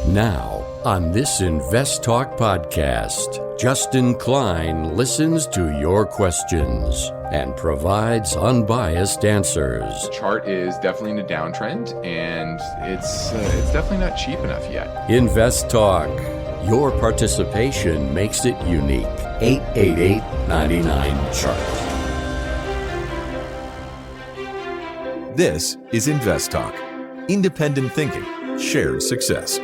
Now, on this InvestTalk podcast, Justin Klein listens to your questions and provides unbiased answers. The chart is definitely in a downtrend, and it's definitely not cheap enough yet. InvestTalk. Your participation makes it unique. 888-99-CHART. This is InvestTalk. Independent thinking, shared success.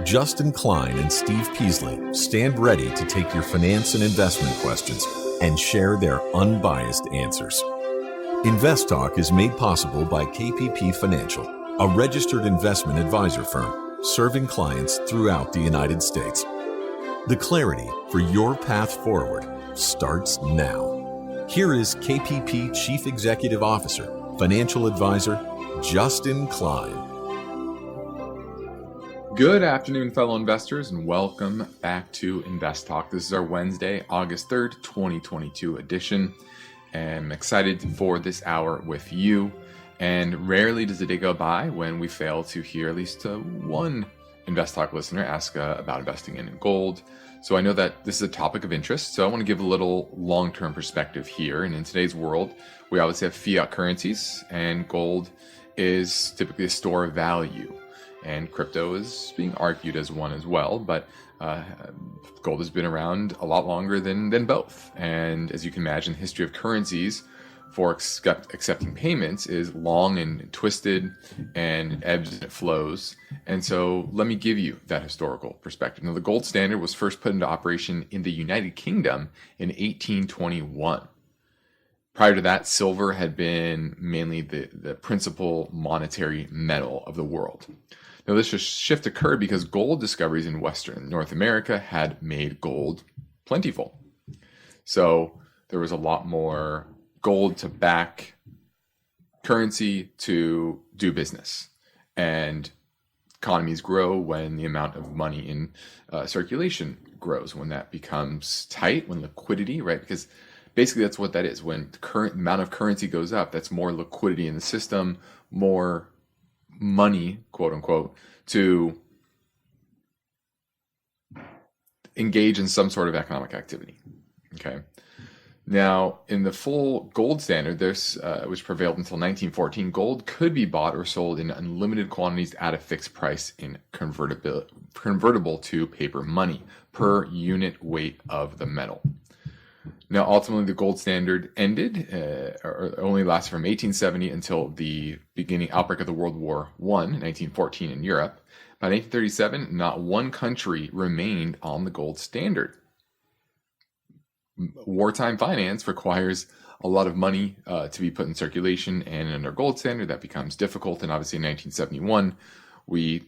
Justin Klein and Steve Peasley stand ready to take your finance and investment questions and share their unbiased answers. InvestTalk is made possible by KPP Financial, a registered investment advisor firm serving clients throughout the United States. The clarity for your path forward starts now. Here is KPP Chief Executive Officer, Financial Advisor, Justin Klein. Good afternoon, fellow investors, and welcome back to InvestTalk. This is our Wednesday, August 3rd, 2022 edition. I'm excited for this hour with you. And rarely does a day go by when we fail to hear at least one InvestTalk listener ask about investing in gold. So I know that this is a topic of interest, so I want to give a little long-term perspective here. And in today's world, we always have fiat currencies, and gold is typically a store of value. And crypto is being argued as one as well, but gold has been around a lot longer than both. And as you can imagine, the history of currencies for accepting payments is long and twisted and ebbs and it flows. And so let me give you that historical perspective. Now, the gold standard was first put into operation in the United Kingdom in 1821. Prior to that, silver had been mainly the principal monetary metal of the world. Now, this shift occurred because gold discoveries in Western North America had made gold plentiful. So there was a lot more gold to back currency to do business. And economies grow when the amount of money in circulation grows, when that becomes tight, when liquidity, right? Because basically that's what that is. When the current amount of currency goes up, that's more liquidity in the system, more money, quote unquote, to engage in some sort of economic activity. Okay. Now, in the full gold standard, which prevailed until 1914, gold could be bought or sold in unlimited quantities at a fixed price in convertible to paper money per unit weight of the metal. Now, ultimately, the gold standard ended, or only lasted from 1870 until the outbreak of the World War I, 1914 in Europe. By 1937, not one country remained on the gold standard. Wartime finance requires a lot of money to be put in circulation, and under gold standard, that becomes difficult. And obviously, in 1971, we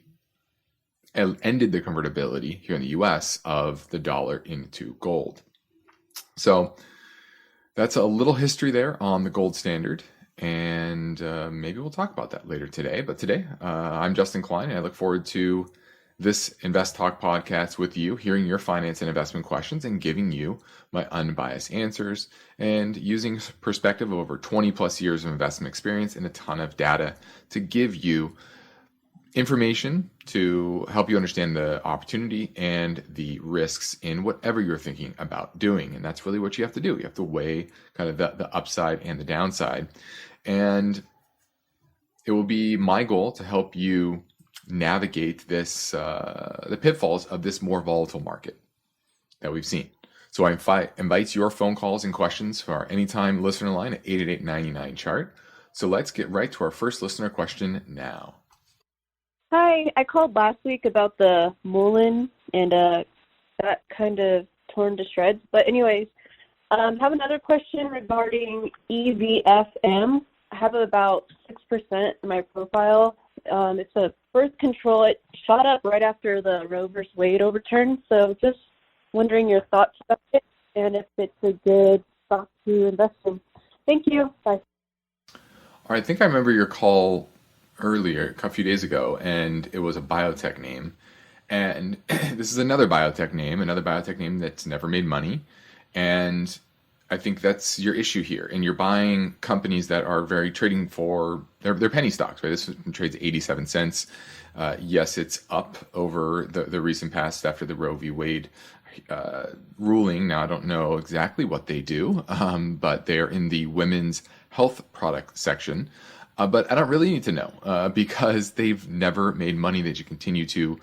ended the convertibility here in the U.S. of the dollar into gold. So that's a little history there on the gold standard, and maybe we'll talk about that later today. But today, I'm Justin Klein, and I look forward to this InvestTalk podcast with you, hearing your finance and investment questions and giving you my unbiased answers, and using perspective of over 20 plus years of investment experience and a ton of data to give you information to help you understand the opportunity and the risks in whatever you're thinking about doing. And that's really what you have to do. You have to weigh kind of the upside and the downside. And it will be my goal to help you navigate this, the pitfalls of this more volatile market that we've seen. So I invite your phone calls and questions for our anytime listener line at 888-99-CHART. So let's get right to our first listener question now. Hi, I called last week about the Mullen and that kind of torn to shreds. But anyways, I have another question regarding EVFM. I have about 6% in my profile. It's a birth control. It shot up right after the Roe versus Wade overturn. So just wondering your thoughts about it and if it's a good stock to invest in. Thank you. Bye. All right, I think I remember your call earlier, a few days ago, and it was a biotech name. And this is another biotech name that's never made money. And I think that's your issue here. And you're buying companies that are trading for, they're penny stocks, right? This one trades 87 cents. Yes, it's up over the recent past after the Roe v. Wade ruling. Now, I don't know exactly what they do, but they're in the women's health product section. But I don't really need to know because they've never made money. They just continue to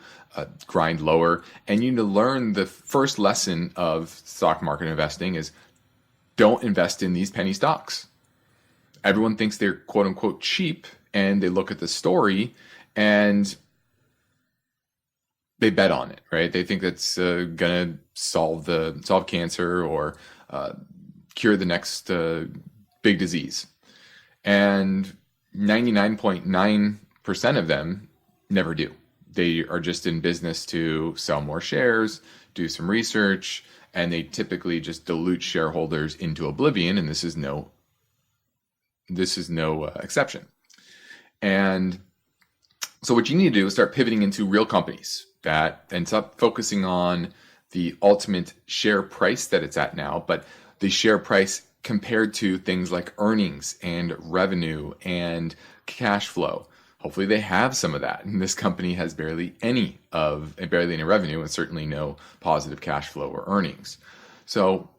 grind lower. And you need to learn the first lesson of stock market investing is don't invest in these penny stocks. Everyone thinks they're quote unquote cheap, and they look at the story and they bet on it, right? They think that's gonna solve cancer or cure the next big disease, and 99.9% of them never do. They are just in business to sell more shares, do some research, and they typically just dilute shareholders into oblivion. And this is no exception. And so what you need to do is start pivoting into real companies and stop focusing on the ultimate share price that it's at now, but the share price compared to things like earnings and revenue and cash flow. Hopefully they have some of that. And this company has barely any revenue and certainly no positive cash flow or earnings. So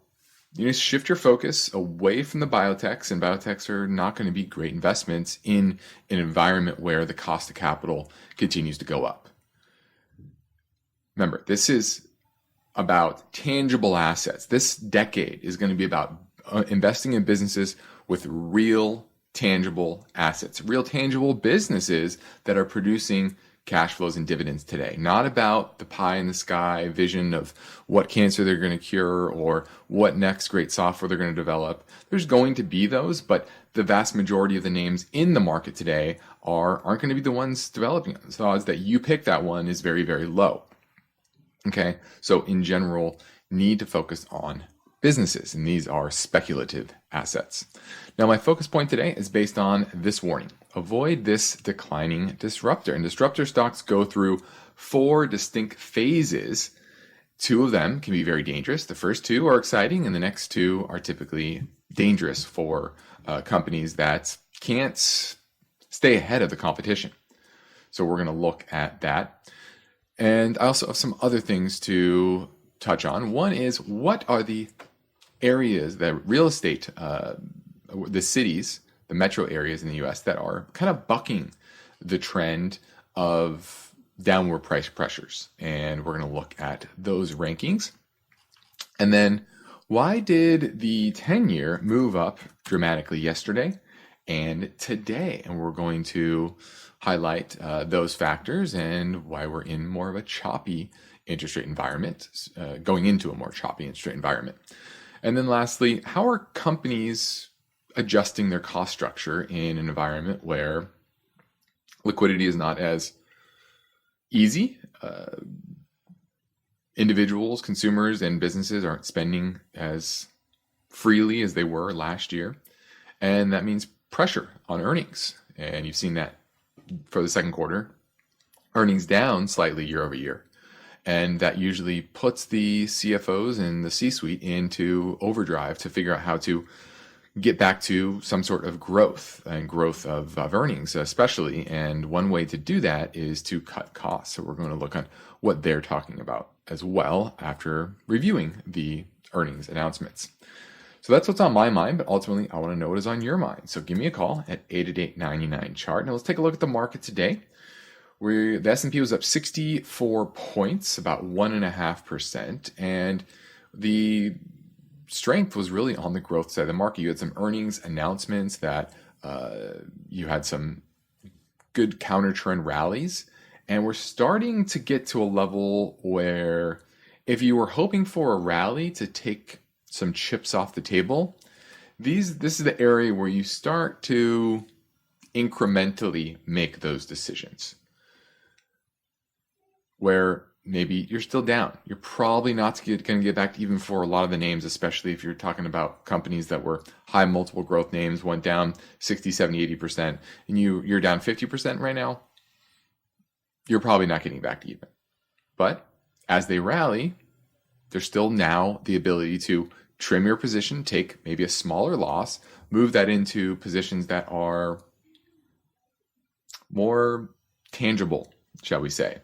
you need to shift your focus away from the biotechs, and biotechs are not going to be great investments in an environment where the cost of capital continues to go up. Remember, this is about tangible assets. This decade is going to be about investing in businesses with real tangible assets, real tangible businesses that are producing cash flows and dividends today. Not about the pie in the sky vision of what cancer they're going to cure or what next great software they're going to develop. There's going to be those, but the vast majority of the names in the market today aren't going to be the ones developing it. So the odds that you pick that one is very, very low. Okay, so in general, need to focus on businesses, and these are speculative assets. Now, my focus point today is based on this warning. Avoid this declining disruptor. And disruptor stocks go through 4 distinct phases. 2 of them can be very dangerous. The first 2 are exciting, and the next 2 are typically dangerous for companies that can't stay ahead of the competition. So we're going to look at that. And I also have some other things to touch on. One is, what are the areas that real estate, the cities, the metro areas in the US that are kind of bucking the trend of downward price pressures? And we're going to look at those rankings. And then, why did the 10-year move up dramatically yesterday and today? And we're going to highlight those factors and why we're in more of a choppy interest rate environment, going into a more choppy interest rate environment. And then lastly, how are companies adjusting their cost structure in an environment where liquidity is not as easy? Individuals, consumers, and businesses aren't spending as freely as they were last year. And that means pressure on earnings. And you've seen that for the second quarter, earnings down slightly year over year. And that usually puts the CFOs and the C-suite into overdrive to figure out how to get back to some sort of growth of earnings, especially. And one way to do that is to cut costs. So we're going to look at what they're talking about as well after reviewing the earnings announcements. So that's what's on my mind, but ultimately I want to know what is on your mind. So give me a call at 888-99-CHART. Now let's take a look at the market today. The S&P was up 64 points, about 1.5%, and the strength was really on the growth side of the market. You had some earnings announcements that you had some good counter trend rallies, and we're starting to get to a level where if you were hoping for a rally to take some chips off the table, this is the area where you start to incrementally make those decisions. Where maybe you're still down. You're probably not going to get back, even for a lot of the names, especially if you're talking about companies that were high multiple growth names, went down 60, 70, 80%, and you're down 50% right now. You're probably not getting back to even. But as they rally, there's still now the ability to trim your position, take maybe a smaller loss, move that into positions that are more tangible shall we say,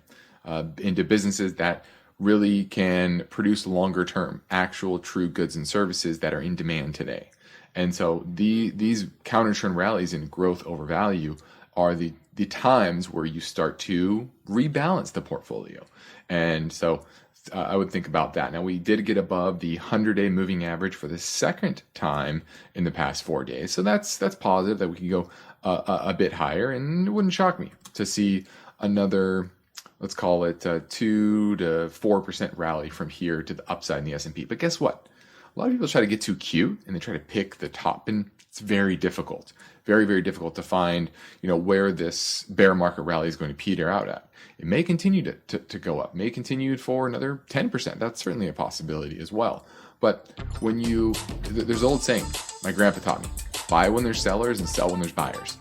into businesses that really can produce longer term, actual true goods and services that are in demand today. And so these counter-trend rallies in growth over value are the times where you start to rebalance the portfolio. And so I would think about that. Now, we did get above the 100-day moving average for the second time in the past 4 days. So that's positive that we can go a bit higher, and it wouldn't shock me to see another, let's call it 2 to 4% rally from here to the upside in the S&P. But guess what? A lot of people try to get too cute and they try to pick the top, and it's very difficult, very, very difficult to find, where this bear market rally is going to peter out at. It may continue to go up, may continue for another 10%. That's certainly a possibility as well. But there's an old saying my grandpa taught me: buy when there's sellers and sell when there's buyers.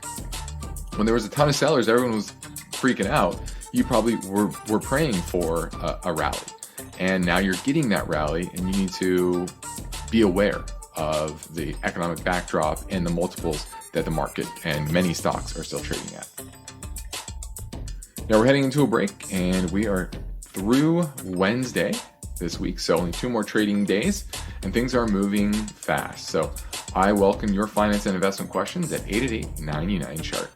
When there was a ton of sellers, everyone was freaking out. You probably were praying for a rally. And now you're getting that rally, and you need to be aware of the economic backdrop and the multiples that the market and many stocks are still trading at. Now we're heading into a break, and we are through Wednesday this week, so only 2 more trading days, and things are moving fast. So I welcome your finance and investment questions at 888-99-CHART.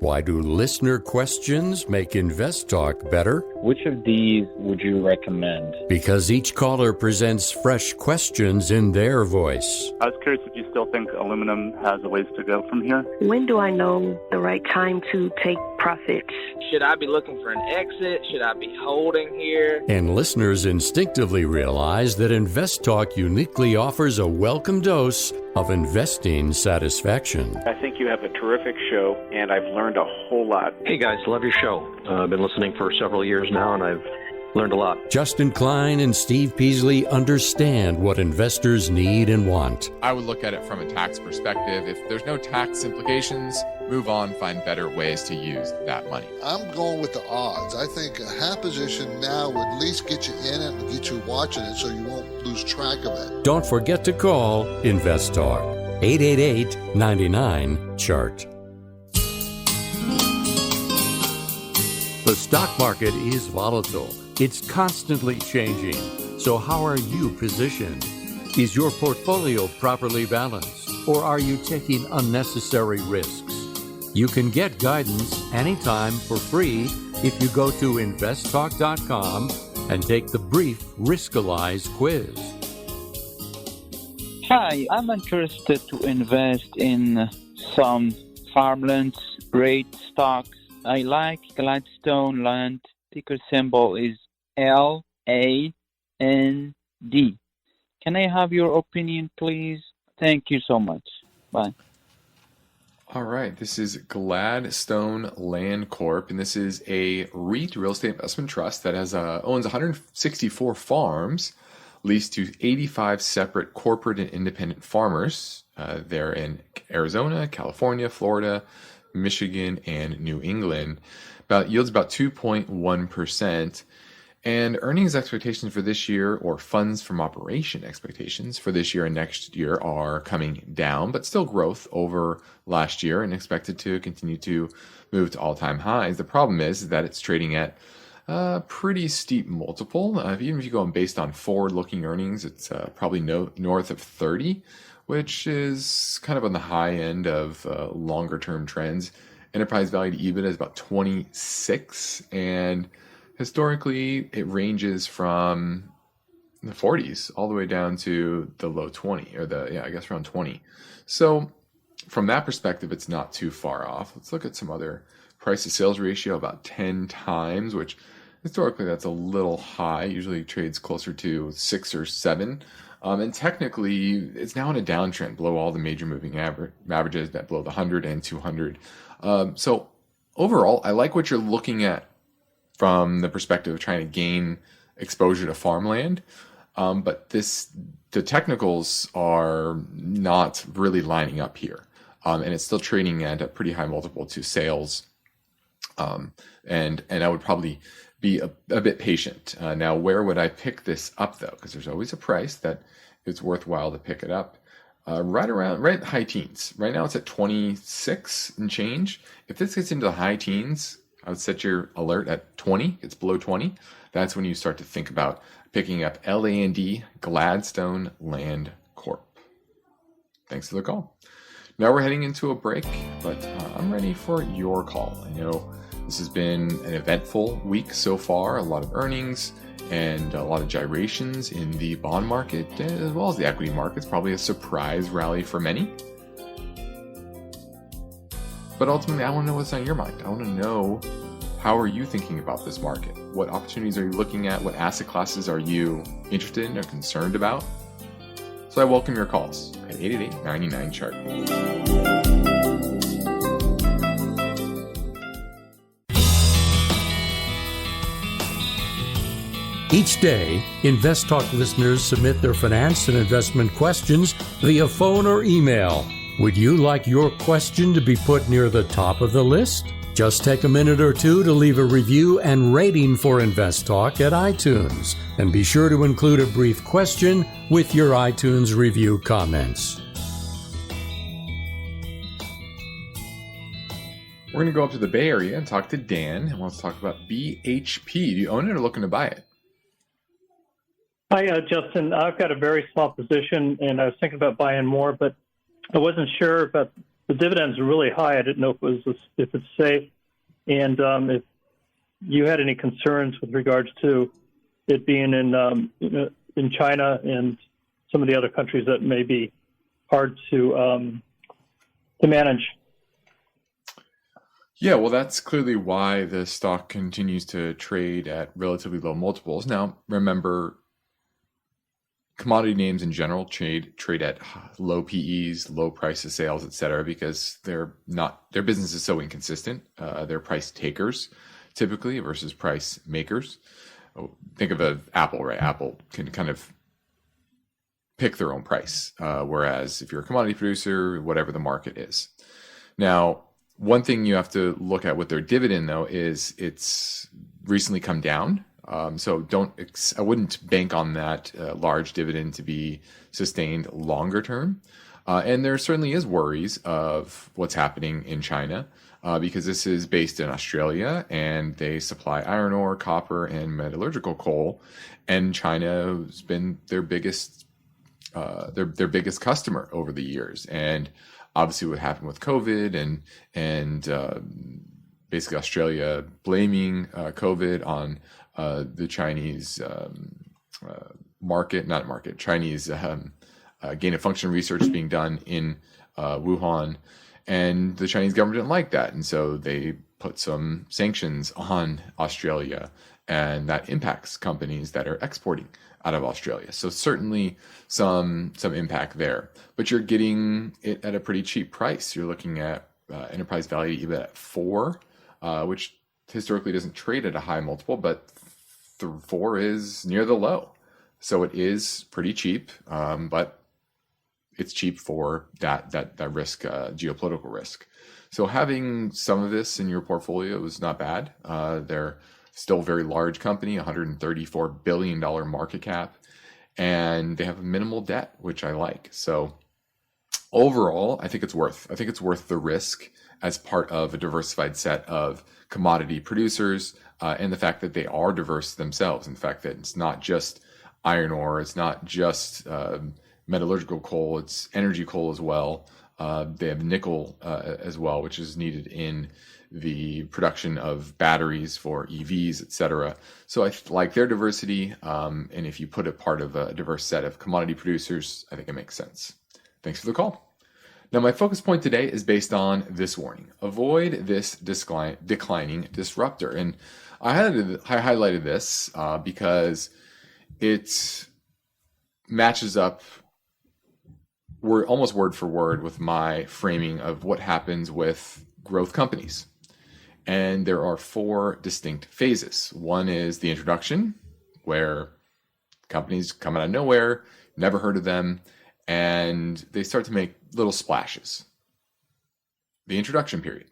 Why do listener questions make InvestTalk better? Which of these would you recommend? Because each caller presents fresh questions in their voice. I was curious if you still think aluminum has a ways to go from here. When do I know the right time to take profits? Should I be looking for an exit? Should I be holding here? And listeners instinctively realize that InvestTalk uniquely offers a welcome dose of investing satisfaction. I think you have a terrific show, and I've learned a whole lot. Hey guys, love your show. I've been listening for several years now, and I've learned a lot. Justin Klein and Steve Peasley understand what investors need and want. I would look at it from a tax perspective. If there's no tax implications, move on, find better ways to use that money. I'm going with the odds. I think a half position now would at least get you in it and get you watching it so you won't lose track of it. Don't forget to call InvestTalk. 888-99-CHART. The stock market is volatile. It's constantly changing. So how are you positioned? Is your portfolio properly balanced, or are you taking unnecessary risks? You can get guidance anytime for free if you go to investtalk.com and take the brief Riskalyze quiz. Hi, I'm interested to invest in some farmlands rate stocks. I like Gladstone Land. Ticker symbol is LAND. Can I have your opinion, please? Thank you so much. Bye. All right, this is Gladstone Land Corp, and this is a REIT, real estate investment trust, that owns 164 farms leased to 85 separate corporate and independent farmers. They're in Arizona, California, Florida, Michigan, and New England. Yields about 2.1%. And earnings expectations for this year, or funds from operation expectations for this year and next year, are coming down, but still growth over last year and expected to continue to move to all-time highs. The problem is that it's trading at a pretty steep multiple. Even if you go based on forward-looking earnings, it's probably north of 30, which is kind of on the high end of longer-term trends. Enterprise value to EBITDA is about 26, and historically it ranges from the 40s all the way down to the low 20, or around 20. So from that perspective, it's not too far off. Let's look at some other price to sales ratio, about 10 times, which historically that's a little high. Usually trades closer to 6 or 7. And technically, it's now in a downtrend below all the major moving averages, that below the 100 and 200. So overall, I like what you're looking at from the perspective of trying to gain exposure to farmland. But the technicals are not really lining up here. And it's still trading at a pretty high multiple to sales. And I would probably be a bit patient. Now, where would I pick this up, though? Because there's always a price that it's worthwhile to pick it up. right high teens. Right now it's at 26 and change. If this gets into the high teens, I would set your alert at 20. It's below 20. That's when you start to think about picking up LAND, Gladstone Land Corp. Thanks for the call. Now we're heading into a break, but I'm ready for your call. I know this has been an eventful week so far, a lot of earnings and a lot of gyrations in the bond market as well as the equity markets, probably a surprise rally for many. But ultimately, I want to know what's on your mind. I want to know, how are you thinking about this market? What opportunities are you looking at? What asset classes are you interested in or concerned about? So I welcome your calls at 888-99-CHART. Each day, InvestTalk listeners submit their finance and investment questions via phone or email. Would you like your question to be put near the top of the list? Just take a minute or two to leave a review and rating for InvestTalk at iTunes, and be sure to include a brief question with your iTunes review comments. We're going to go up to the Bay Area and talk to Dan, and let's talk about BHP. Do you own it or looking to buy it? Hi, Justin. I've got a very small position, and I was thinking about buying more, but I wasn't sure. But the dividends are really high. I didn't know if it's safe, and if you had any concerns with regards to it being in China and some of the other countries that may be hard to manage. Yeah, well, that's clearly why the stock continues to trade at relatively low multiples. Now, remember, commodity names in general trade at low PEs, low price of sales, et cetera, because their business is so inconsistent. They're price takers typically versus price makers. Think of Apple, right? Apple can kind of pick their own price, whereas if you're a commodity producer, whatever the market is. Now, one thing you have to look at with their dividend, though, is it's recently come down. So I wouldn't bank on that large dividend to be sustained longer term. And there certainly is worries of what's happening in China because this is based in Australia and they supply iron ore, copper, and metallurgical coal. And China has been their biggest customer over the years. And obviously what happened with COVID and basically Australia blaming COVID on the Chinese Chinese gain of function research being done in Wuhan, and the Chinese government didn't like that, and so they put some sanctions on Australia, and that impacts companies that are exporting out of Australia. So certainly some impact there, but you're getting it at a pretty cheap price. You're looking at enterprise value even at 4, which historically doesn't trade at a high multiple, but 4 is near the low. So it is pretty cheap, but it's cheap for that risk, geopolitical risk. So having some of this in your portfolio is not bad. They're still a very large company, $134 billion market cap, and they have minimal debt, which I like. So overall, I think it's worth the risk as part of a diversified set of commodity producers, and the fact that they are diverse themselves, and the fact that it's not just iron ore, it's not just metallurgical coal, it's energy coal as well. They have nickel as well, which is needed in the production of batteries for EVs, etc. So I like their diversity, and if you put it part of a diverse set of commodity producers, I think it makes sense. Thanks for the call. Now, my focus point today is based on this warning. Avoid this declining disruptor. And I highlighted this because it matches up almost word for word with my framing of what happens with growth companies. And there are 4 distinct phases. One is the introduction, where companies come out of nowhere, never heard of them, and they start to make little splashes. The introduction period.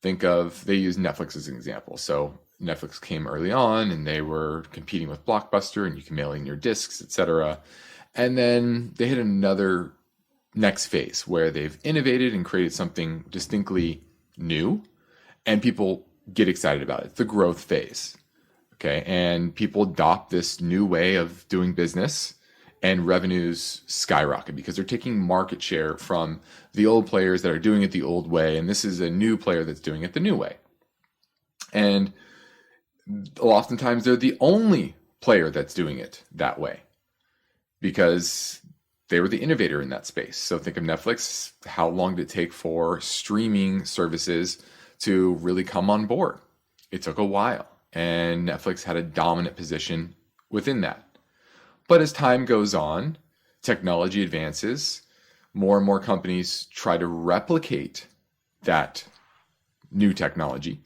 They use Netflix as an example. So Netflix came early on and they were competing with Blockbuster and you can mail in your discs, etc. And then they hit another next phase where they've innovated and created something distinctly new, and people get excited about it. The growth phase. Okay. And people adopt this new way of doing business, and revenues skyrocket because they're taking market share from the old players that are doing it the old way. And this is a new player that's doing it the new way. And oftentimes they're the only player that's doing it that way because they were the innovator in that space. So think of Netflix. How long did it take for streaming services to really come on board? It took a while, and Netflix had a dominant position within that. But as time goes on, technology advances, more and more companies try to replicate that new technology.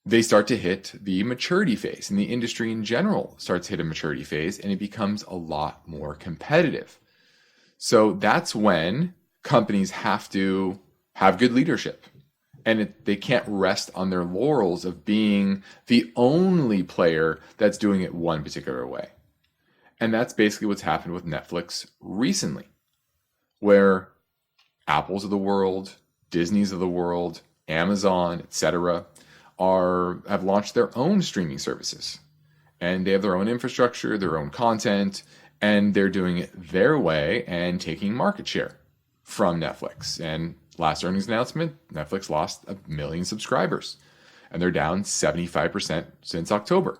They start to hit the maturity phase, and the industry in general starts to hit a maturity phase, and it becomes a lot more competitive. So that's when companies have to have good leadership, and they can't rest on their laurels of being the only player that's doing it one particular way. And that's basically what's happened with Netflix recently, where Apples of the world, Disney's of the world, Amazon, etc., have launched their own streaming services. And they have their own infrastructure, their own content, and they're doing it their way and taking market share from Netflix. And last earnings announcement, Netflix lost 1 million subscribers, and they're down 75% since October.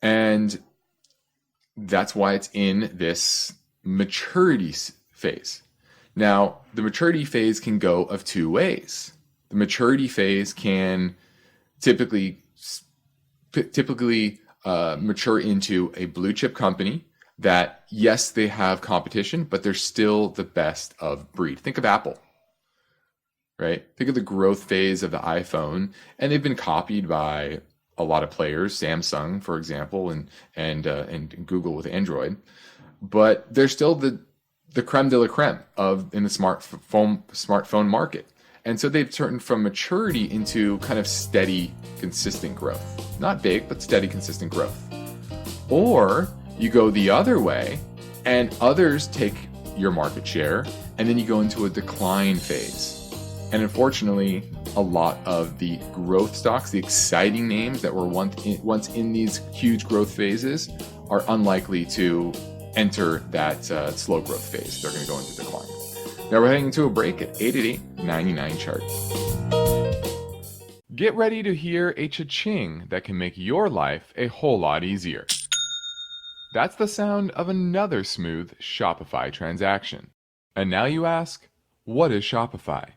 And that's why it's in this maturity phase. Now, the maturity phase can go of two ways. The maturity phase can typically mature into a blue chip company that, yes, they have competition, but they're still the best of breed. Think of Apple, right? Think of the growth phase of the iPhone, and they've been copied by a lot of players, Samsung, for example, and Google with Android, but they're still the creme de la creme in the smartphone market. And so they've turned from maturity into kind of steady, consistent growth. Not big, but steady, consistent growth. Or you go the other way and others take your market share, and then you go into a decline phase. And unfortunately, a lot of the growth stocks, the exciting names that were once in these huge growth phases, are unlikely to enter that slow growth phase. They're going to go into decline. Now we're heading into a break at 888-99-chart. Get ready to hear a cha-ching that can make your life a whole lot easier. That's the sound of another smooth Shopify transaction. And now you ask, what is Shopify?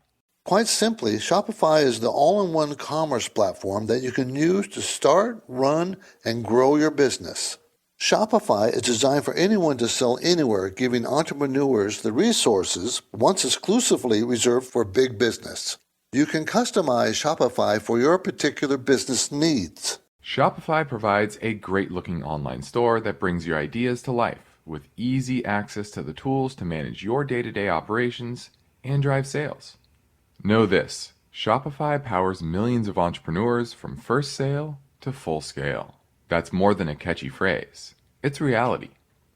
Quite simply, Shopify is the all-in-one commerce platform that you can use to start, run, and grow your business. Shopify is designed for anyone to sell anywhere, giving entrepreneurs the resources once exclusively reserved for big business. You can customize Shopify for your particular business needs. Shopify provides a great-looking online store that brings your ideas to life with easy access to the tools to manage your day-to-day operations and drive sales. Know this, Shopify powers millions of entrepreneurs from first sale to full scale. That's more than a catchy phrase. It's reality.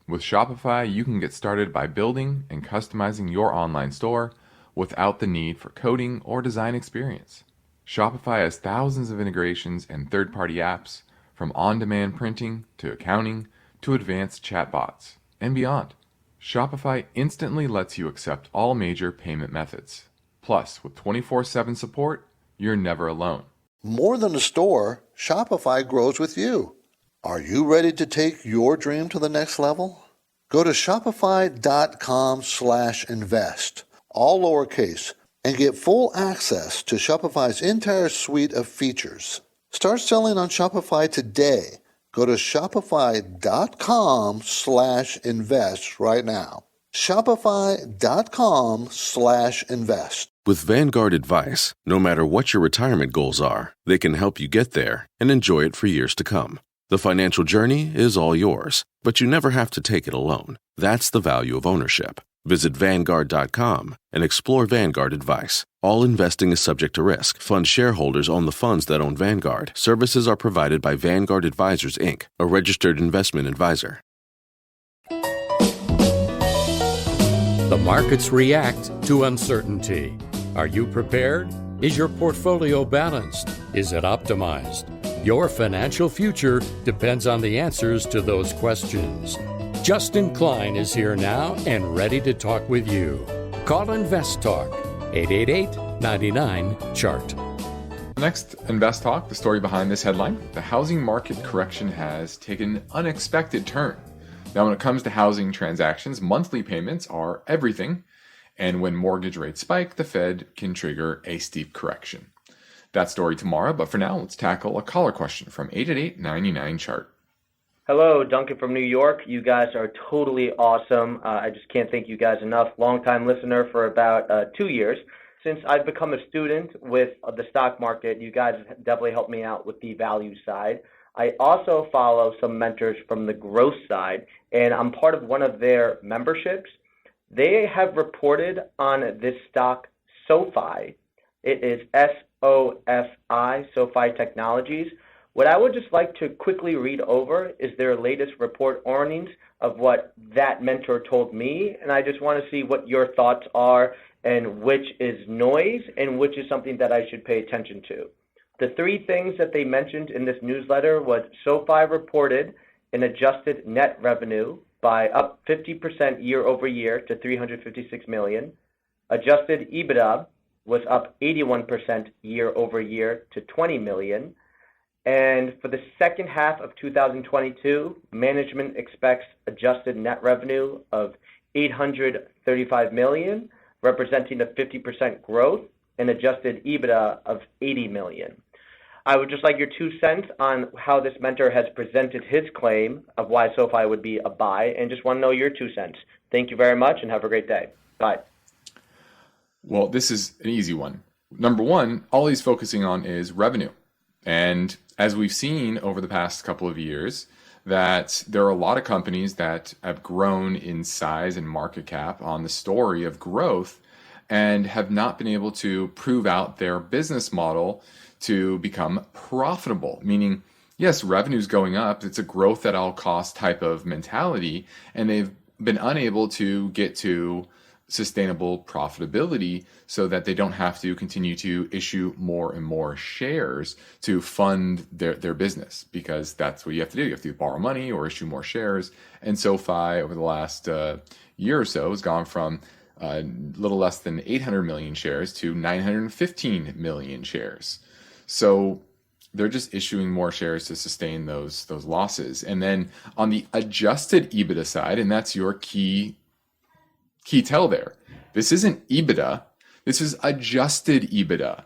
With Shopify, you can get started by building and customizing your online store without the need for coding or design experience. Shopify has thousands of integrations and third-party apps, from on-demand printing to accounting to advanced chatbots and beyond. Shopify instantly lets you accept all major payment methods. Plus, with 24/7 support, you're never alone. More than a store, Shopify grows with you. Are you ready to take your dream to the next level? Go to shopify.com/invest, all lowercase, and get full access to Shopify's entire suite of features. Start selling on Shopify today. Go to shopify.com/invest right now. Shopify.com/invest. With Vanguard Advice, no matter what your retirement goals are, they can help you get there and enjoy it for years to come. The financial journey is all yours, but you never have to take it alone. That's the value of ownership. Visit Vanguard.com and explore Vanguard Advice. All investing is subject to risk. Fund shareholders own the funds that own Vanguard. Services are provided by Vanguard Advisors Inc., a registered investment advisor. The markets react to uncertainty. Are you prepared? Is your portfolio balanced? Is it optimized? Your financial future depends on the answers to those questions. Justin Klein is here now and ready to talk with you. Call InvestTalk, 888-99-CHART. Next, InvestTalk, the story behind this headline. The housing market correction has taken an unexpected turn. Now, when it comes to housing transactions, monthly payments are everything. And when mortgage rates spike, the Fed can trigger a steep correction. That story tomorrow, but for now, let's tackle a caller question from 888-99-CHART. Hello, Duncan from New York. You guys are totally awesome. I just can't thank you guys enough. Long-time listener for about 2 years. Since I've become a student with the stock market, you guys have definitely helped me out with the value side. I also follow some mentors from the growth side, and I'm part of one of their memberships. They have reported on this stock, SoFi. It is SOFI, SoFi Technologies. What I would just like to quickly read over is their latest report earnings of what that mentor told me, and I just want to see what your thoughts are and which is noise and which is something that I should pay attention to. The three things that they mentioned in this newsletter was SoFi reported an adjusted net revenue by up 50% year over year to $356 million. Adjusted EBITDA was up 81% year over year to $20 million. And for the second half of 2022, management expects adjusted net revenue of $835 million, representing a 50% growth, and adjusted EBITDA of $80 million. I would just like your 2 cents on how this mentor has presented his claim of why SoFi would be a buy, and just want to know your 2 cents. Thank you very much and have a great day. Bye. Well, this is an easy one. Number one, all he's focusing on is revenue. And as we've seen over the past couple of years, that there are a lot of companies that have grown in size and market cap on the story of growth and have not been able to prove out their business model to become profitable. Meaning, yes, revenue's going up. It's a growth at all cost type of mentality, and they've been unable to get to sustainable profitability so that they don't have to continue to issue more and more shares to fund their business, because that's what you have to do. You have to borrow money or issue more shares. And SoFi over the last year or so has gone from a little less than 800 million shares to 915 million shares. So they're just issuing more shares to sustain those losses. And then on the adjusted EBITDA side, and that's your key tell there. This isn't EBITDA. This is adjusted EBITDA.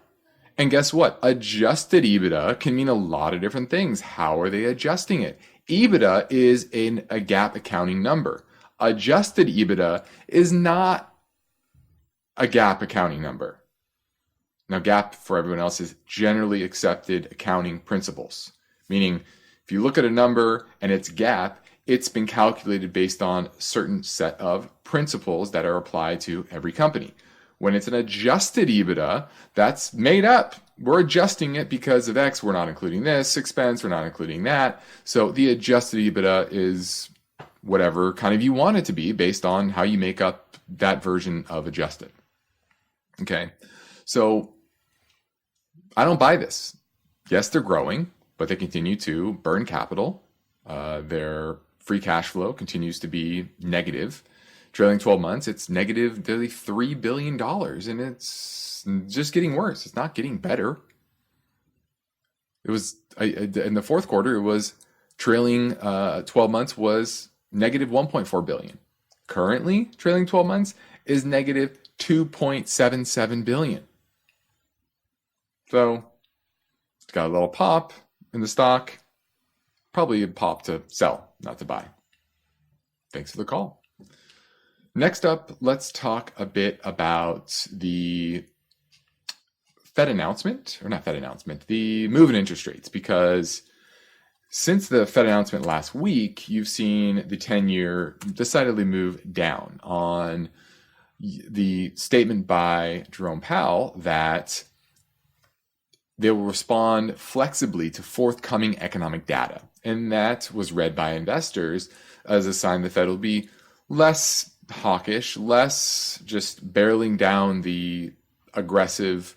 And guess what? Adjusted EBITDA can mean a lot of different things. How are they adjusting it? EBITDA is a GAAP accounting number. Adjusted EBITDA is not a GAAP accounting number. Now, GAAP for everyone else is generally accepted accounting principles, meaning if you look at a number and it's GAAP, it's been calculated based on a certain set of principles that are applied to every company. When it's an adjusted EBITDA, that's made up. We're adjusting it because of X. We're not including this expense. We're not including that. So the adjusted EBITDA is whatever kind of you want it to be based on how you make up that version of adjusted. Okay, so I don't buy this. Yes, they're growing, but they continue to burn capital. Their free cash flow continues to be negative. Trailing 12 months, it's negative nearly $3 billion, and it's just getting worse. It's not getting better. It was in the fourth quarter, it was trailing 12 months was negative 1.4 billion. Currently, trailing 12 months is negative 2.77 billion. So it's got a little pop in the stock. Probably a pop to sell, not to buy. Thanks for the call. Next up, let's talk a bit about the Fed announcement, or not Fed announcement, the move in interest rates, because since the Fed announcement last week, you've seen the 10-year decidedly move down on the statement by Jerome Powell that they will respond flexibly to forthcoming economic data. And that was read by investors as a sign the Fed will be less hawkish, less just barreling down the aggressive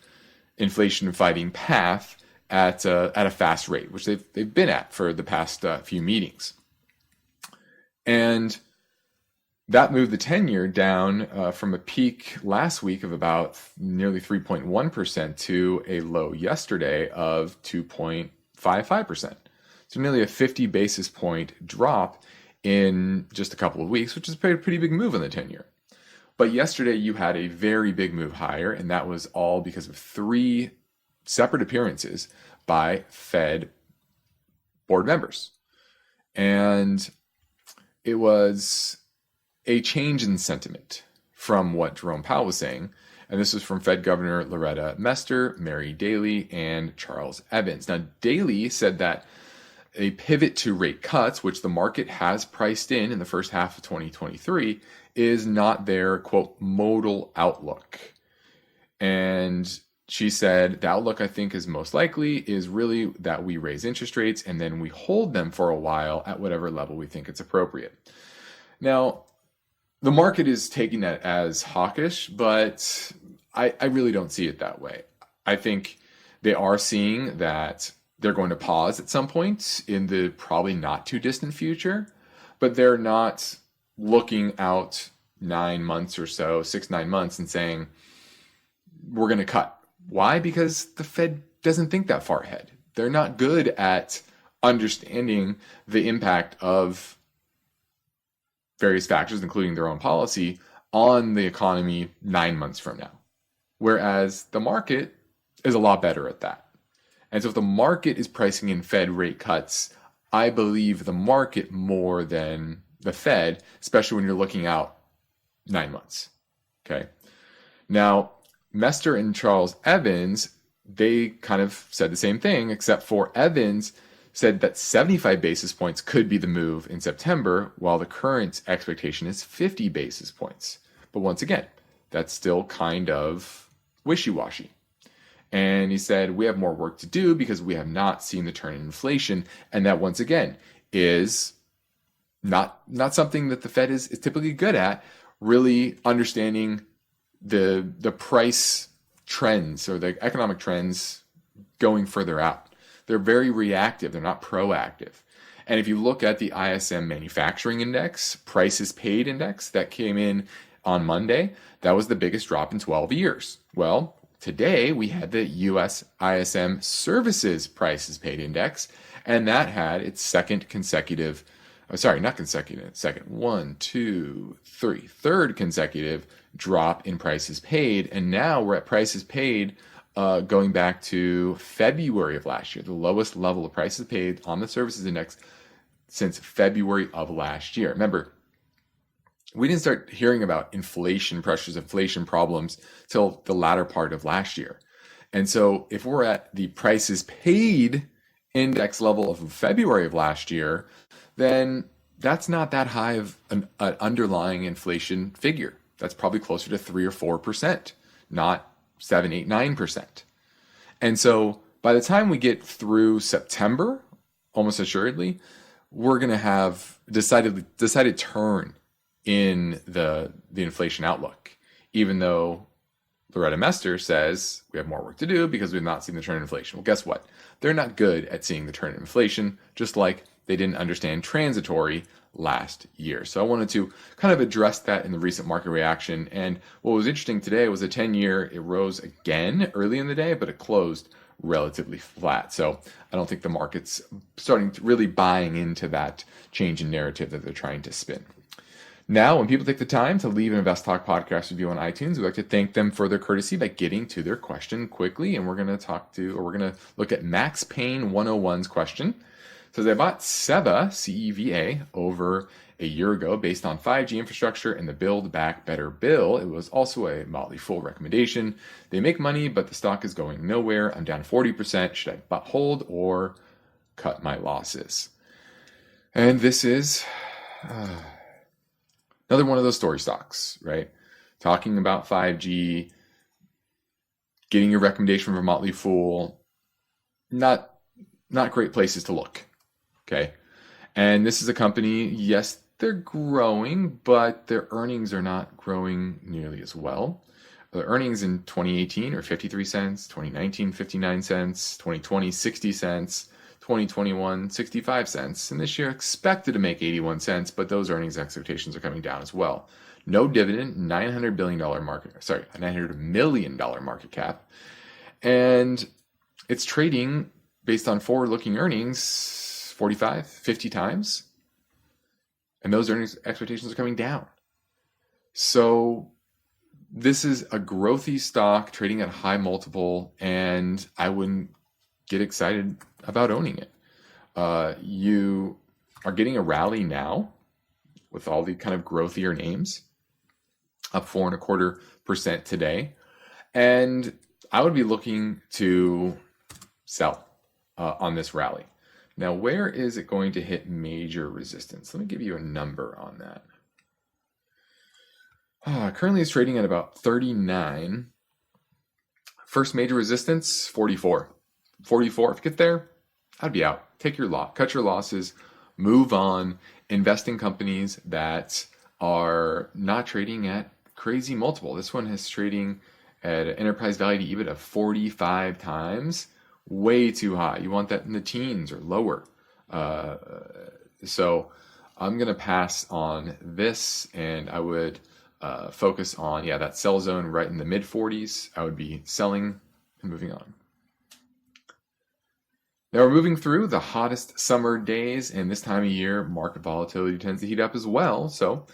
inflation fighting path at a fast rate, which they've been at for the past few meetings. And that moved the 10-year down from a peak last week of about nearly 3.1% to a low yesterday of 2.55%. So nearly a 50 basis point drop in just a couple of weeks, which is a pretty big move on the 10-year. But yesterday you had a very big move higher, and that was all because of 3 separate appearances by Fed board members. And it was a change in sentiment from what Jerome Powell was saying. And this was from Fed Governor Loretta Mester, Mary Daly, and Charles Evans. Now, Daly said that a pivot to rate cuts, which the market has priced in the first half of 2023, is not their, quote, modal outlook. And she said, the outlook I think is most likely is really that we raise interest rates and then we hold them for a while at whatever level we think it's appropriate. Now, the market is taking that as hawkish, but I really don't see it that way. I think they are seeing that they're going to pause at some point in the probably not too distant future, but they're not looking out 9 months or so, 6-9 months and saying, we're going to cut. Why? Because the Fed doesn't think that far ahead. They're not good at understanding the impact of various factors, including their own policy, on the economy 9 months from now. Whereas the market is a lot better at that. And so if the market is pricing in Fed rate cuts, I believe the market more than the Fed, especially when you're looking out 9 months. Okay. Now, Mester and Charles Evans, they kind of said the same thing, except for Evans said that 75 basis points could be the move in September, while the current expectation is 50 basis points. But once again, that's still kind of wishy-washy. And he said, we have more work to do because we have not seen the turn in inflation. And that, once again, is not something that the Fed is typically good at, really understanding the price trends or the economic trends going further out. They're very reactive. They're not proactive. And if you look at the ISM Manufacturing Index, Prices Paid Index, that came in on Monday, that was the biggest drop in 12 years. Well, today we had the US ISM Services Prices Paid Index, and that had its third consecutive drop in prices paid. And now we're at prices paid going back to February of last year, the lowest level of prices paid on the services index since February of last year. Remember, we didn't start hearing about inflation pressures, inflation problems till the latter part of last year. And so if we're at the prices paid index level of February of last year, then that's not that high of an underlying inflation figure. That's probably closer to 3 or 4%, not 7, 8, 9%. And so by the time we get through September, almost assuredly, we're going to have decided turn in the inflation outlook, even though Loretta Mester says we have more work to do because we've not seen the turn in inflation. Well, guess what? They're not good at seeing the turn in inflation, just like they didn't understand transitory last year. So I wanted to kind of address that in the recent market reaction. And what was interesting today was the 10-year, it rose again early in the day, but it closed relatively flat. So I don't think the market's starting to really buying into that change in narrative that they're trying to spin. Now, when people take the time to leave an InvestTalk podcast review on iTunes, we'd like to thank them for their courtesy by getting to their question quickly. And we're going to look at Max Payne 101's question. It says, I bought CEVA, CEVA, over a year ago based on 5G infrastructure and the Build Back Better bill. It was also a Motley Fool recommendation. They make money, but the stock is going nowhere. I'm down 40%. Should I hold or cut my losses? And this is another one of those story stocks, right? Talking about 5G, getting your recommendation from Motley Fool, not great places to look, okay? And this is a company, yes, they're growing, but their earnings are not growing nearly as well. The earnings in 2018 are 53 cents, 2019 59 cents, 2020 60 cents, 2021 65 cents, and this year expected to make 81 cents, but those earnings expectations are coming down as well. No dividend, $900 million market cap, and it's trading based on forward-looking earnings 45, 50 times, and those earnings expectations are coming down. So this is a growthy stock trading at a high multiple, and I wouldn't get excited about owning it. You are getting a rally now with all the kind of growthier names, up 4.25% today, and I would be looking to sell on this rally. Now, where is it going to hit major resistance? Let me give you a number on that. Currently, it's trading at about 39. First major resistance, 44. 44. If you get there, I'd be out. Take your loss. Cut your losses. Move on. Invest in companies that are not trading at crazy multiple. This one is trading at an enterprise value to EBIT of 45 times. Way too high. You want that in the teens or lower. So I'm going to pass on this, and I would focus on, that sell zone right in the mid 40s. I would be selling and moving on. Now we're moving through the hottest summer days, and this time of year, market volatility tends to heat up as well. So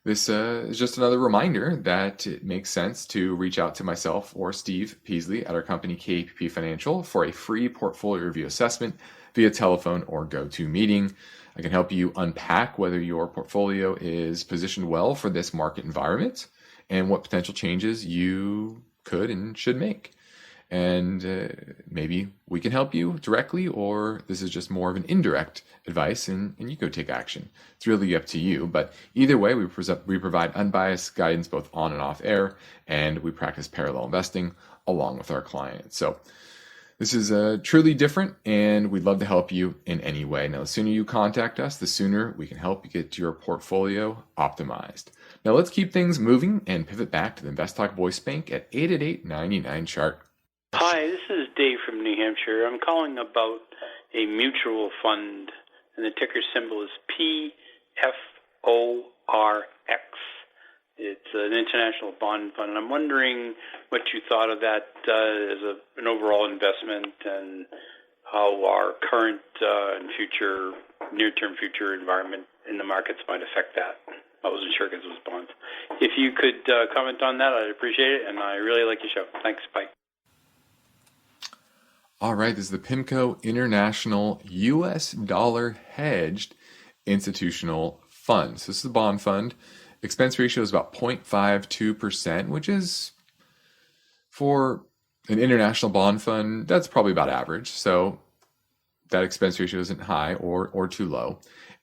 this is just another reminder that it makes sense to reach out to myself or Steve Peasley at our company KPP Financial for a free portfolio review assessment via telephone or GoToMeeting. I can help you unpack whether your portfolio is positioned well for this market environment and what potential changes you could and should make. And maybe we can help you directly, or this is just more of an indirect advice and you go take action. It's really up to you. But either way, we provide unbiased guidance both on and off air, and we practice parallel investing along with our clients. So this is truly different, and we'd love to help you in any way. Now, the sooner you contact us, the sooner we can help you get your portfolio optimized. Now, let's keep things moving and pivot back to the InvestTalk voice bank at 888-99-CHART. Hi, this is Dave from New Hampshire. I'm calling about a mutual fund, and the ticker symbol is PFORX. It's an international bond fund, and I'm wondering what you thought of that as an overall investment, and how our current and future, near-term future environment in the markets might affect that. I wasn't sure because it was bonds. If you could comment on that, I'd appreciate it, and I really like your show. Thanks. Bye. All right, this is the PIMCO International US Dollar-Hedged Institutional Fund. So this is a bond fund. Expense ratio is about 0.52%, which is, for an international bond fund, that's probably about average. So that expense ratio isn't high or too low.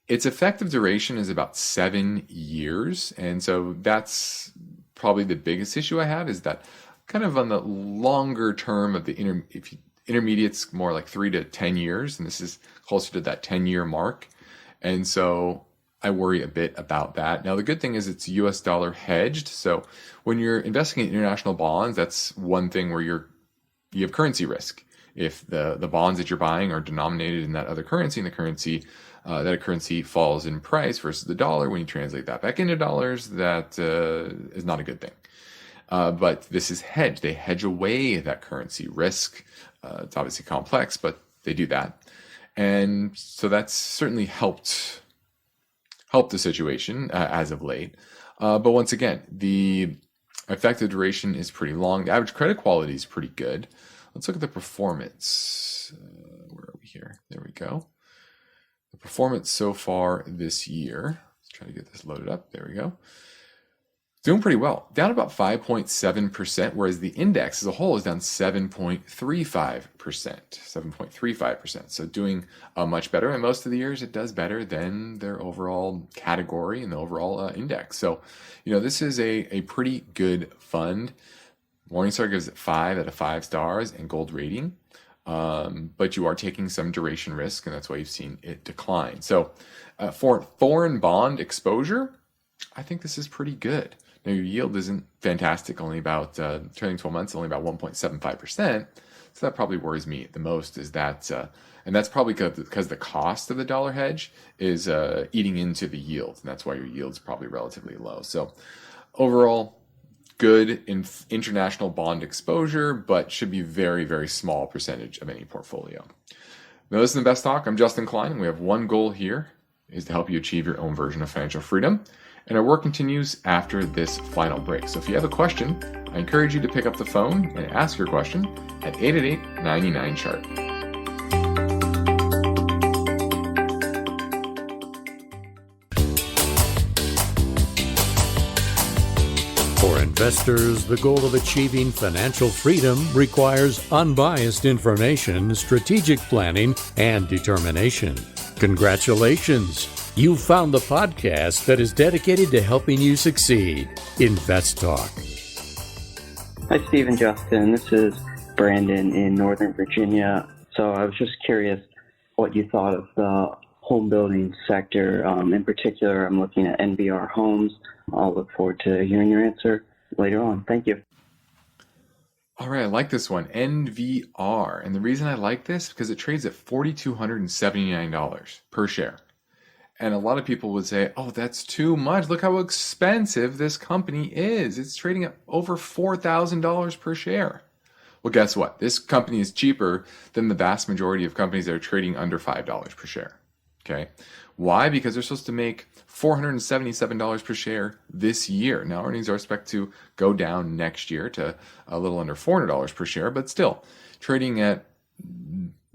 Its effective duration is about 7 years. And so that's probably the biggest issue I have, is that kind of on the longer term of the intermediates, more like 3 to 10 years, and this is closer to that 10-year mark. And so I worry a bit about that. Now, the good thing is it's US dollar hedged. So when you're investing in international bonds, that's one thing where you have currency risk. If the bonds that you're buying are denominated in that other currency, and that currency falls in price versus the dollar, when you translate that back into dollars, that is not a good thing. But this is hedged. They hedge away that currency risk. It's obviously complex, but they do that. And so that's certainly helped the situation as of late. But once again, the effective duration is pretty long. The average credit quality is pretty good. Let's look at the performance. Where are we here? There we go. The performance so far this year. Let's try to get this loaded up. There we go. Doing pretty well, down about 5.7%, whereas the index as a whole is down 7.35%. So doing much better. And most of the years it does better than their overall category and the overall index. So, this is a pretty good fund. Morningstar gives it 5 out of 5 stars and gold rating. but you are taking some duration risk, and that's why you've seen it decline. So for foreign bond exposure, I think this is pretty good. Now, your yield isn't fantastic, only about, trailing 12 months, only about 1.75%. So that probably worries me the most, is that, and that's probably because the cost of the dollar hedge is eating into the yield, and that's why your yield's probably relatively low. So overall, good international bond exposure, but should be very, very small percentage of any portfolio. Now, this is InvestTalk. I'm Justin Klein, and we have one goal here, is to help you achieve your own version of financial freedom. And our work continues after this final break. So if you have a question, I encourage you to pick up the phone and ask your question at 888-99-CHART. For investors, the goal of achieving financial freedom requires unbiased information, strategic planning, and determination. Congratulations! You've found the podcast that is dedicated to helping you succeed. InvestTalk. Hi, Steve and Justin. This is Brandon in Northern Virginia. So I was just curious what you thought of the home building sector. In particular, I'm looking at NVR Homes. I'll look forward to hearing your answer later on. Thank you. All right, I like this one, NVR. And the reason I like this is because it trades at $4,279 per share. And a lot of people would say, oh, that's too much. Look how expensive this company is. It's trading at over $4,000 per share. Well, guess what? This company is cheaper than the vast majority of companies that are trading under $5 per share. Okay. Why? Because they're supposed to make $477 per share this year. Now, earnings are expected to go down next year to a little under $400 per share, but still trading at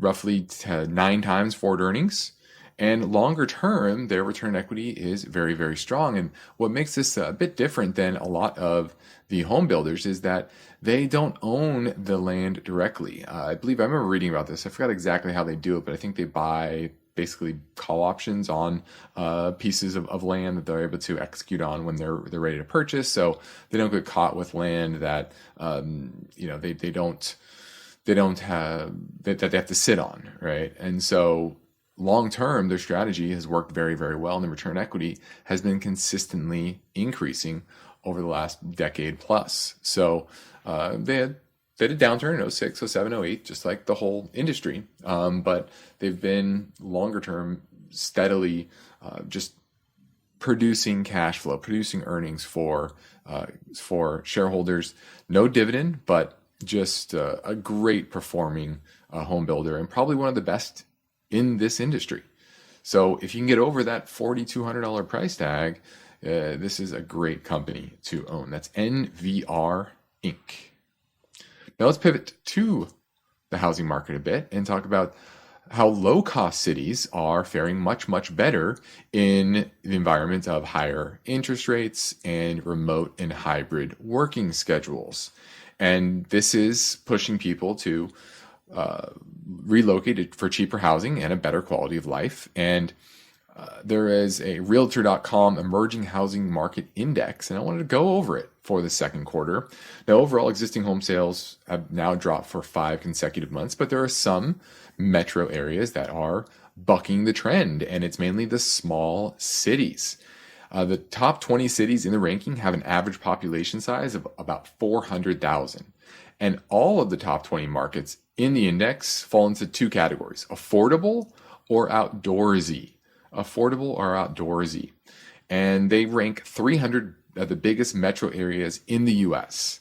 roughly 9 times forward earnings. And longer term, their return on equity is very, very strong. And what makes this a bit different than a lot of the home builders is that they don't own the land directly. I remember reading about this. I forgot exactly how they do it, but I think they buy basically call options on pieces of land that they're able to execute on when they're ready to purchase. So they don't get caught with land that they have to sit on, right? And so long term, their strategy has worked very, very well, and the return equity has been consistently increasing over the last decade plus. So they had a downturn in 06, 07, 08, just like the whole industry. But they've been longer term steadily just producing cash flow, producing earnings for shareholders. No dividend, but just a great performing home builder, and probably one of the best in this industry. So if you can get over that $4,200 price tag, this is a great company to own. That's NVR Inc. Now let's pivot to the housing market a bit and talk about how low-cost cities are faring much, much better in the environment of higher interest rates and remote and hybrid working schedules. And this is pushing people to relocated for cheaper housing and a better quality of life. And there is a Realtor.com Emerging Housing Market Index, and I wanted to go over it for the second quarter. Now, overall, existing home sales have now dropped for 5 consecutive months, but there are some metro areas that are bucking the trend, and it's mainly the small cities. The top 20 cities in the ranking have an average population size of about 400,000. And all of the top 20 markets in the index fall into 2 categories: affordable or outdoorsy. Affordable or outdoorsy. And they rank 300 of the biggest metro areas in the US.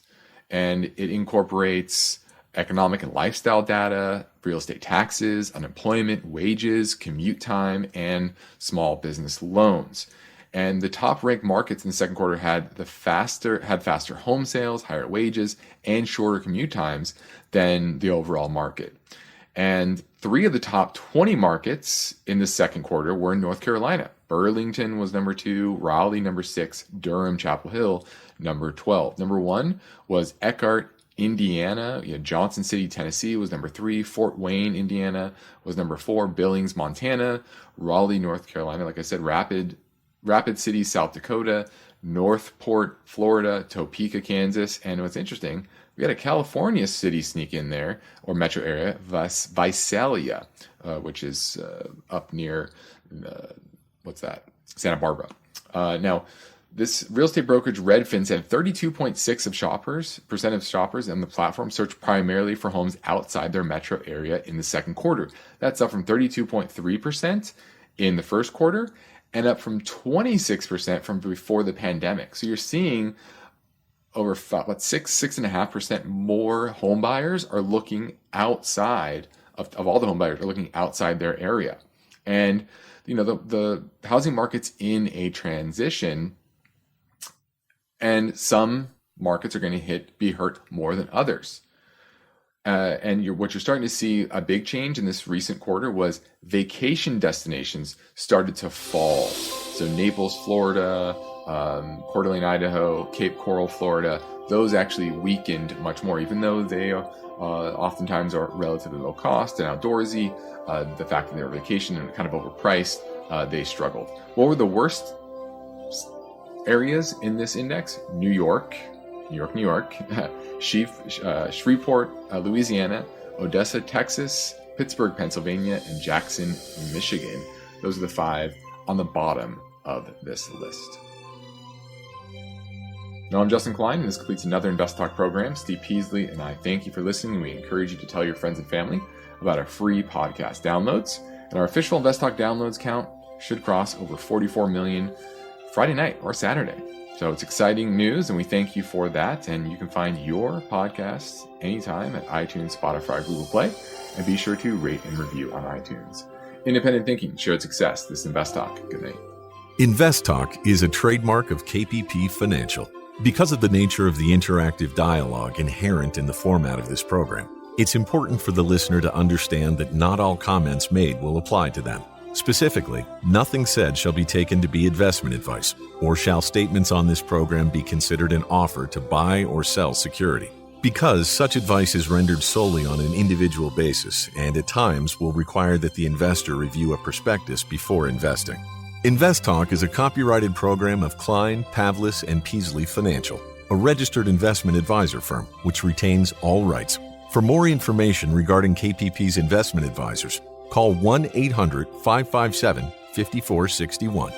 And it incorporates economic and lifestyle data, real estate taxes, unemployment, wages, commute time, and small business loans. And the top ranked markets in the second quarter had faster home sales, higher wages, and shorter commute times than the overall market. And 3 of the top 20 markets in the second quarter were in North Carolina. Burlington was number 2, Raleigh number 6, Durham, Chapel Hill number 12. Number 1 was Eckhart, Indiana. Johnson City, Tennessee was number 3. Fort Wayne, Indiana was number 4. Billings, Montana. Raleigh, North Carolina. Like I said, Rapid City, South Dakota. Northport, Florida. Topeka, Kansas. And what's interesting, We had a California city sneak in there, or metro area, Visalia, which is up near, Santa Barbara. Now, this real estate brokerage Redfin said 32.6% of shoppers on the platform searched primarily for homes outside their metro area in the second quarter. That's up from 32.3% in the first quarter and up from 26% from before the pandemic. So you're seeing over 6.5% more home buyers are looking outside of all the home buyers are looking outside their area. And the housing market's in a transition, and some markets are going to be hurt more than others. And what you're starting to see a big change in this recent quarter was vacation destinations started to fall. So Naples, Florida, Coeur d'Alene, Idaho, Cape Coral, Florida, those actually weakened much more, even though they oftentimes are relatively low cost and outdoorsy. The fact that they were vacation and kind of overpriced, they struggled. What were the worst areas in this index? New York, Shreveport, Louisiana, Odessa, Texas, Pittsburgh, Pennsylvania, and Jackson, Michigan. Those are the 5 on the bottom of this list. Now, I'm Justin Klein, and this completes another InvestTalk program. Steve Peasley and I thank you for listening. We encourage you to tell your friends and family about our free podcast downloads. And our official InvestTalk downloads count should cross over 44 million Friday night or Saturday. So it's exciting news, and we thank you for that. And you can find your podcasts anytime at iTunes, Spotify, Google Play, and be sure to rate and review on iTunes. Independent thinking, shared success. This is InvestTalk. Good night. InvestTalk is a trademark of KPP Financial. Because of the nature of the interactive dialogue inherent in the format of this program, it's important for the listener to understand that not all comments made will apply to them. Specifically, nothing said shall be taken to be investment advice, or shall statements on this program be considered an offer to buy or sell security. Because such advice is rendered solely on an individual basis and at times will require that the investor review a prospectus before investing. InvestTalk is a copyrighted program of Klein, Pavlis, and Peasley Financial, a registered investment advisor firm which retains all rights. For more information regarding KPP's investment advisors, call 1-800-557-5461.